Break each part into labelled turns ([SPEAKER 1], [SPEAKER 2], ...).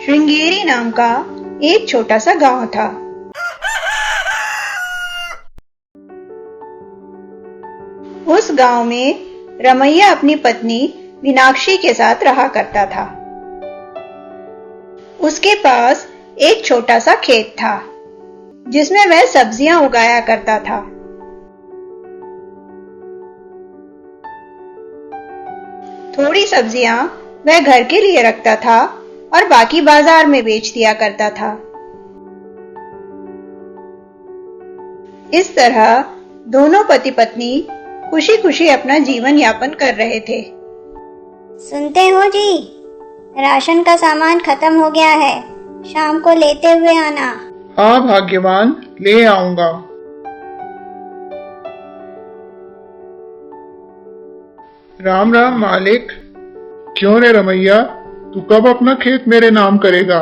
[SPEAKER 1] श्रृंगेरी नाम का एक छोटा सा गांव था। उस गांव में रमैया अपनी पत्नी मीनाक्षी के साथ रहा करता था। उसके पास एक छोटा सा खेत था जिसमें वह सब्जियां उगाया करता था। थोड़ी सब्जियां वह घर के लिए रखता था और बाकी बाजार में बेच दिया करता था। इस तरह दोनों पति पत्नी खुशी खुशी अपना जीवन यापन कर रहे थे।
[SPEAKER 2] सुनते हो जी, राशन का सामान खत्म हो गया है, शाम को लेते हुए आना।
[SPEAKER 3] हाँ भाग्यवान, ले आऊंगा। राम राम मालिक। क्यों रे रमैया, तू कब अपना खेत मेरे नाम करेगा?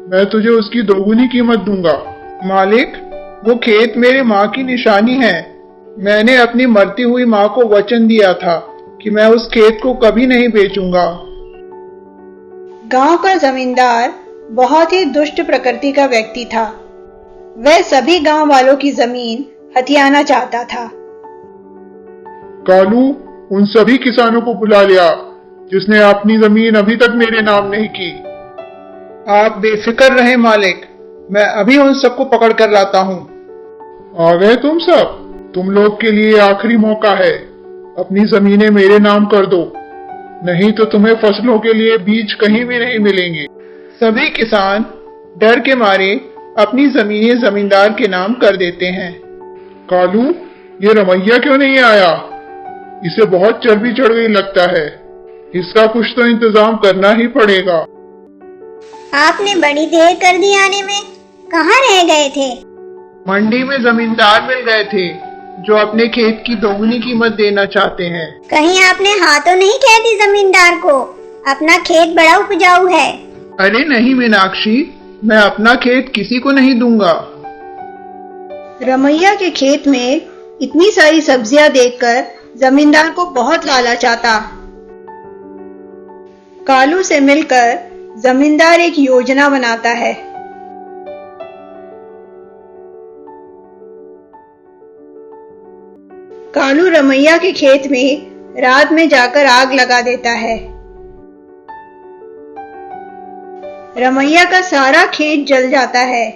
[SPEAKER 3] मैं तुझे उसकी दोगुनी कीमत दूंगा। मालिक, वो खेत मेरी माँ की निशानी है। मैंने अपनी मरती हुई माँ को वचन दिया था कि मैं उस खेत को कभी नहीं बेचूंगा।
[SPEAKER 1] गांव का जमींदार बहुत ही दुष्ट प्रकृति का व्यक्ति था। वह सभी गांव वालों की जमीन हथियाना चाहता था।
[SPEAKER 3] कालू, उन सभी किसानों को बुला लिया जिसने अपनी जमीन अभी तक मेरे नाम नहीं की। आप बेफिक्र रहें मालिक, मैं अभी उन सबको पकड़ कर लाता हूँ। आ गए तुम सब? तुम लोग के लिए आखिरी मौका है, अपनी जमीनें मेरे नाम कर दो, नहीं तो तुम्हें फसलों के लिए बीज कहीं भी नहीं मिलेंगे। सभी किसान डर के मारे अपनी जमीनें जमींदार के नाम कर देते हैं। कालू, ये रमैया क्यों नहीं आया? इसे बहुत चर्बी चढ़ गई लगता है। इसका कुछ तो इंतजाम करना ही पड़ेगा।
[SPEAKER 2] आपने बड़ी देर कर दी आने में, कहाँ रह गए थे?
[SPEAKER 3] मंडी में जमींदार मिल गए थे जो अपने खेत की दोगुनी कीमत देना चाहते हैं।
[SPEAKER 2] कहीं आपने हाथों नहीं कह दी जमींदार को, अपना खेत बड़ा उपजाऊ है।
[SPEAKER 3] अरे नहीं मीनाक्षी, मैं अपना खेत किसी को नहीं दूंगा।
[SPEAKER 1] रमैया के खेत में इतनी सारी सब्जियां देखकर जमींदार को बहुत लालच आता। कालू से मिलकर जमींदार एक योजना बनाता है। कालू रमैया के खेत में रात में जाकर आग लगा देता है। रमैया का सारा खेत जल जाता है।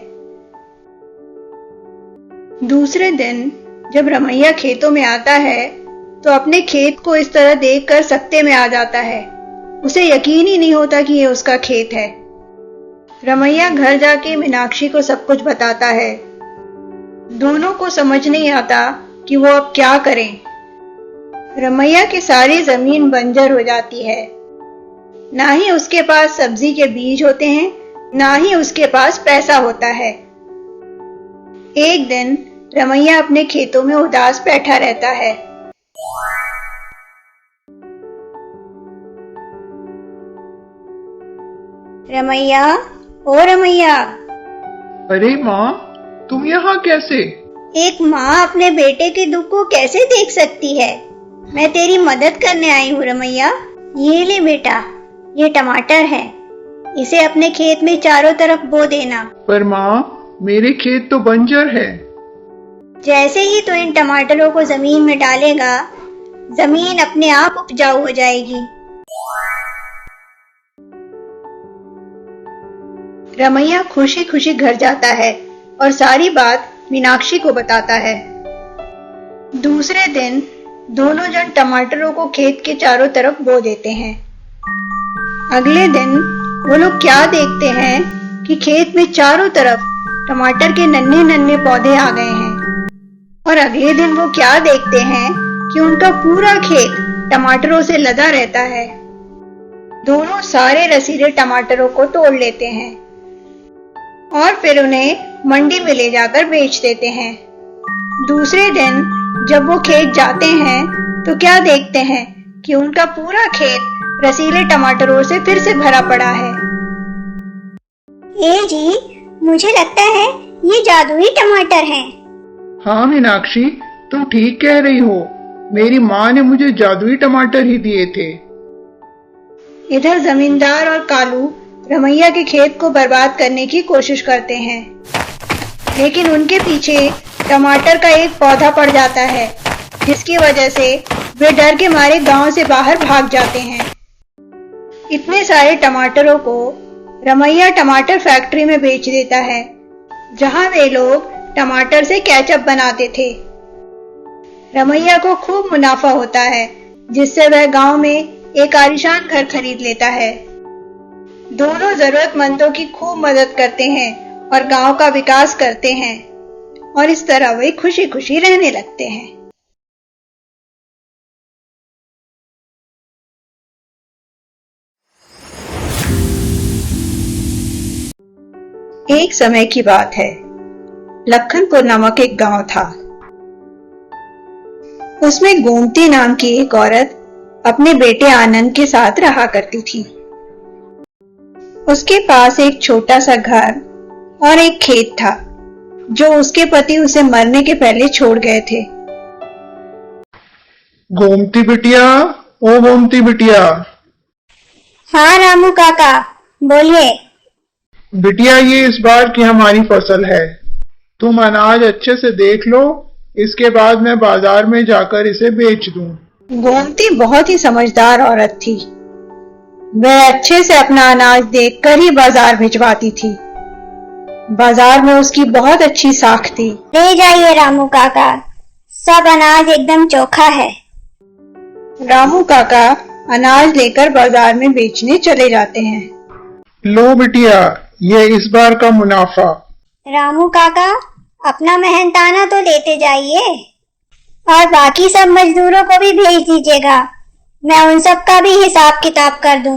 [SPEAKER 1] दूसरे दिन जब रमैया खेतों में आता है तो अपने खेत को इस तरह देखकर सकते में आ जाता है। उसे यकीन ही नहीं होता कि ये उसका खेत है। रमैया घर जाके मीनाक्षी को सब कुछ बताता है। दोनों को समझ नहीं आता कि वो अब क्या करें। रमैया की सारी जमीन बंजर हो जाती है। ना ही उसके पास सब्जी के बीज होते हैं, ना ही उसके पास पैसा होता है। एक दिन रमैया अपने खेतों में उदास बैठा रहता है।
[SPEAKER 2] रमैया, ओ रमैया।
[SPEAKER 3] अरे माँ, तुम यहाँ कैसे?
[SPEAKER 2] एक माँ अपने बेटे के दुख को कैसे देख सकती है? मैं तेरी मदद करने आई हूँ रमैया। ये ले बेटा, ये टमाटर है, इसे अपने खेत में चारों तरफ बो देना।
[SPEAKER 3] पर माँ, मेरे खेत तो बंजर है।
[SPEAKER 2] जैसे ही तो इन टमाटरों को जमीन में डालेगा, जमीन अपने आप उपजाऊ हो जाएगी।
[SPEAKER 1] रमैया खुशी खुशी घर जाता है और सारी बात मीनाक्षी को बताता है। दूसरे दिन दोनों जन टमाटरों को खेत के चारों तरफ बो देते हैं। अगले दिन वो लोग क्या देखते हैं कि खेत में चारों तरफ टमाटर के नन्हे नन्हे पौधे आ गए हैं। और अगले दिन वो क्या देखते हैं कि उनका पूरा खेत टमाटरों से लदा रहता है। दोनों सारे रसीले टमाटरों को तोड़ लेते हैं और फिर उन्हें मंडी में ले जाकर बेच देते हैं। दूसरे दिन जब वो खेत जाते हैं तो क्या देखते हैं कि उनका पूरा खेत रसीले टमाटरों से फिर से भरा पड़ा है।
[SPEAKER 2] ए जी, मुझे लगता है ये जादुई टमाटर हैं।
[SPEAKER 3] हाँ मीनाक्षी, तुम ठीक कह रही हो। मेरी माँ ने मुझे जादुई टमाटर ही दिए थे।
[SPEAKER 1] इधर जमींदार और कालू रमैया के खेत को बर्बाद करने की कोशिश करते हैं, लेकिन उनके पीछे टमाटर का एक पौधा पड़ जाता है, जिसकी वजह से वे डर के मारे गांव से बाहर भाग जाते हैं। इतने सारे टमाटरों को रमैया टमाटर फैक्ट्री में बेच देता है, जहां वे लोग टमाटर से केचप बनाते थे। रमैया को खूब मुनाफा होता है, जिससे वह गांव में एक आलीशान घर खरीद लेता है। दोनों जरूरतमंदों की खूब मदद करते हैं और गांव का विकास करते हैं, और इस तरह वे खुशी खुशी रहने लगते हैं। एक समय की बात है। लखनपुर नामक एक गांव था। उसमें गोमती नाम की एक औरत अपने बेटे आनंद के साथ रहा करती थी। उसके पास एक छोटा सा घर और एक खेत था, जो उसके पति उसे मरने के पहले छोड़ गए थे।
[SPEAKER 3] गोमती बिटिया, ओ गोमती बिटिया।
[SPEAKER 2] हाँ रामू काका, बोलिए।
[SPEAKER 3] बिटिया, ये इस बार की हमारी फसल है। तुम अनाज अच्छे से देख लो, इसके बाद मैं बाजार में जाकर इसे बेच दूं।
[SPEAKER 1] गोमती बहुत ही समझदार औरत थी। वह अच्छे से अपना अनाज देखकर ही बाजार भिजवाती थी। बाजार में उसकी बहुत अच्छी साख थी।
[SPEAKER 2] ले जाइए रामू काका, सब अनाज एकदम चोखा है।
[SPEAKER 1] रामू काका अनाज लेकर बाजार में बेचने चले जाते हैं।
[SPEAKER 3] लो बिटिया, ये इस बार का मुनाफा।
[SPEAKER 2] रामू काका, अपना मेहनताना तो लेते जाइए, और बाकी सब मजदूरों को भी भेज दीजिएगा। मैं उन सब का भी हिसाब किताब कर दूं।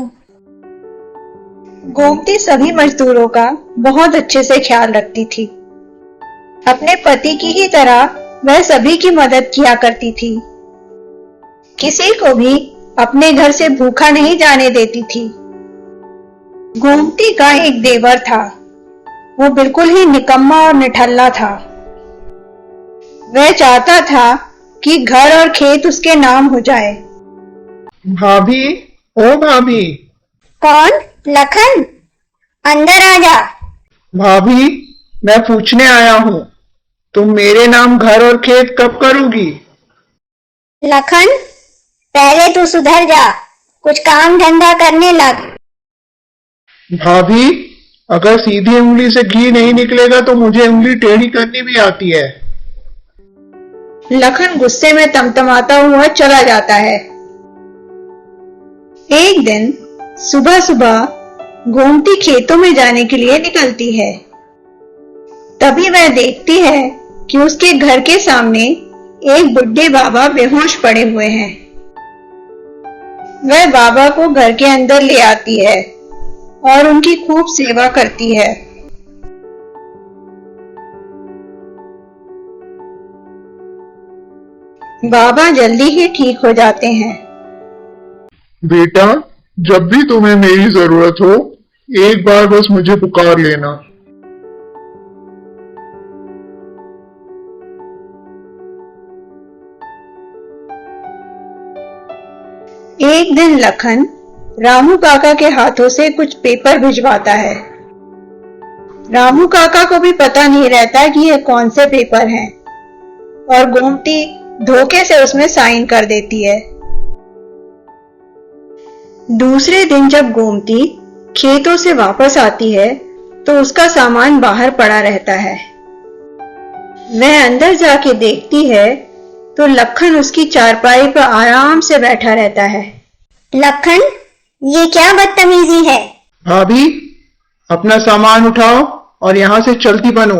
[SPEAKER 1] गोमती सभी मजदूरों का बहुत अच्छे से ख्याल रखती थी। अपने पति की ही तरह वह सभी की मदद किया करती थी। किसी को भी अपने घर से भूखा नहीं जाने देती थी। गोमती का एक देवर था। वो बिल्कुल ही निकम्मा और निठल्ला था। वह चाहता था कि घर और खेत उसके नाम हो जाए।
[SPEAKER 3] भाभी, ओ भाभी।
[SPEAKER 2] कौन? लखन, अंदर आ जा।
[SPEAKER 3] भाभी, मैं पूछने आया हूँ, तुम मेरे नाम घर और खेत कब करोगी?
[SPEAKER 2] लखन, पहले तू सुधर जा, कुछ काम धंधा करने लग।
[SPEAKER 3] भाभी, अगर सीधी उंगली से घी नहीं निकलेगा तो मुझे उंगली टेढ़ी करनी भी आती है।
[SPEAKER 1] लखन गुस्से में तमतमाता हुआ चला जाता है। एक दिन सुबह सुबह गोमती खेतों में जाने के लिए निकलती है। तभी वह देखती है कि उसके घर के सामने एक बुढ़े बाबा बेहोश पड़े हुए हैं। वह बाबा को घर के अंदर ले आती है और उनकी खूब सेवा करती है। बाबा जल्दी ही ठीक हो जाते हैं।
[SPEAKER 3] बेटा, जब भी तुम्हें मेरी जरूरत हो, एक बार बस मुझे पुकार लेना।
[SPEAKER 1] एक दिन लखन रामू काका के हाथों से कुछ पेपर भिजवाता है। रामू काका को भी पता नहीं रहता कि ये कौन से पेपर हैं, और गोमती धोखे से उसमें साइन कर देती है। दूसरे दिन जब गोमती खेतों से वापस आती है तो उसका सामान बाहर पड़ा रहता है। वह अंदर जाके देखती है तो लखन उसकी चारपाई पर आराम से बैठा रहता है।
[SPEAKER 2] लखन, ये क्या बदतमीजी है?
[SPEAKER 3] भाभी, अपना सामान उठाओ और यहाँ से चलती बनो।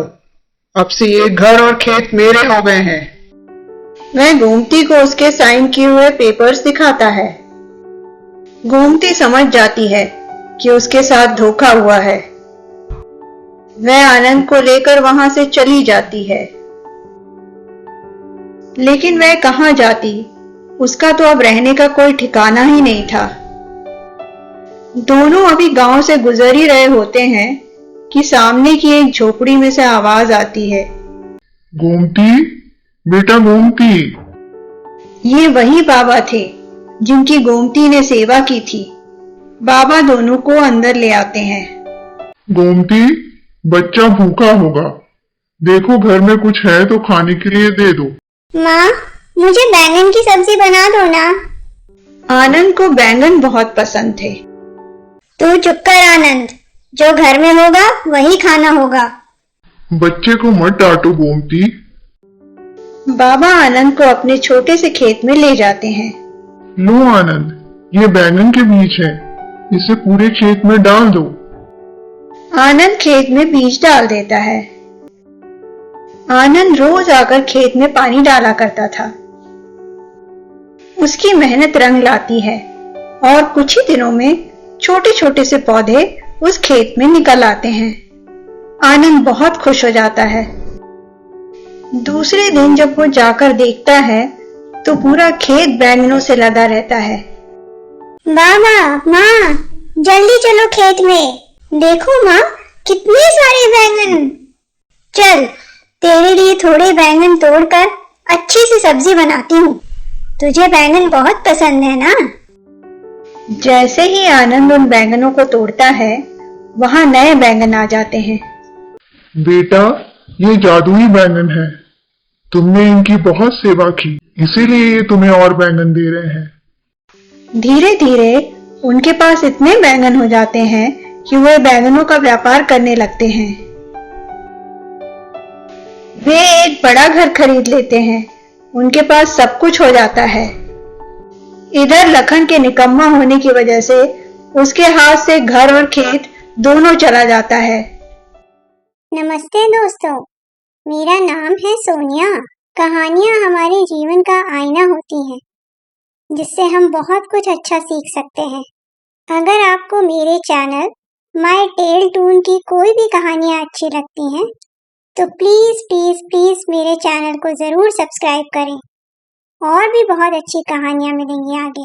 [SPEAKER 3] अब से ये घर और खेत मेरे हो गए हैं।
[SPEAKER 1] वह गोमती को उसके साइन किए हुए पेपर्स दिखाता है। गोमती समझ जाती है कि उसके साथ धोखा हुआ है। वह आनंद को लेकर वहां से चली जाती है। लेकिन वह कहां जाती, उसका तो अब रहने का कोई ठिकाना ही नहीं था। दोनों अभी गांव से गुजर ही रहे होते हैं कि सामने की एक झोपड़ी में से आवाज आती है।
[SPEAKER 3] गोमती, बेटा गोमती।
[SPEAKER 1] ये वही बाबा थे जिनकी गोमती ने सेवा की थी। बाबा दोनों को अंदर ले आते हैं।
[SPEAKER 3] गोमती, बच्चा भूखा होगा, देखो घर में कुछ है तो खाने के लिए दे दो।
[SPEAKER 2] माँ, मुझे बैंगन की सब्जी बना दो ना।
[SPEAKER 1] आनंद को बैंगन बहुत पसंद थे।
[SPEAKER 2] तू चुप कर आनंद, जो घर में होगा वही खाना होगा।
[SPEAKER 3] बच्चे को मत डांटो गोमती।
[SPEAKER 1] बाबा आनंद को अपने छोटे से खेत में ले जाते हैं।
[SPEAKER 3] लो आनंद, ये बैंगन के बीज है, इसे पूरे खेत में डाल दो।
[SPEAKER 1] आनंद खेत में बीज डाल देता है। आनंद रोज आकर खेत में पानी डाला करता था। उसकी मेहनत रंग लाती है और कुछ ही दिनों में छोटे छोटे से पौधे उस खेत में निकल आते हैं। आनंद बहुत खुश हो जाता है। दूसरे दिन जब वो जाकर देखता है तो पूरा खेत बैंगनों से लदा रहता है।
[SPEAKER 2] बाबा, माँ, जल्दी चलो खेत में। देखो माँ, कितने सारे बैंगन। चल, तेरे लिए थोड़े बैंगन तोड़कर अच्छी सी सब्जी बनाती हूँ। तुझे बैंगन बहुत पसंद है ना?
[SPEAKER 1] जैसे ही आनंद उन बैंगनों को तोड़ता है, वहां नए बैंगन आ जाते हैं।
[SPEAKER 3] बेटा, ये जादुई बैंगन है, तुमने इनकी बहुत सेवा की, इसीलिए ये तुम्हें और बैंगन दे रहे हैं।
[SPEAKER 1] धीरे धीरे उनके पास इतने बैंगन हो जाते हैं कि वे बैंगनों का व्यापार करने लगते हैं। वे एक बड़ा घर खरीद लेते हैं। उनके पास सब कुछ हो जाता है। इधर लखन के निकम्मा होने की वजह से उसके हाथ से घर और खेत दोनों चला जाता है।
[SPEAKER 2] नमस्ते दोस्तों, मेरा नाम है सोनिया। कहानियाँ हमारे जीवन का आईना होती हैं, जिससे हम बहुत कुछ अच्छा सीख सकते हैं। अगर आपको मेरे चैनल माय टेल टून की कोई भी कहानियाँ अच्छी लगती हैं, तो प्लीज प्लीज प्लीज मेरे चैनल को जरूर सब्सक्राइब करें। और भी बहुत अच्छी कहानियाँ मिलेंगी आगे।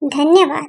[SPEAKER 2] धन्यवाद।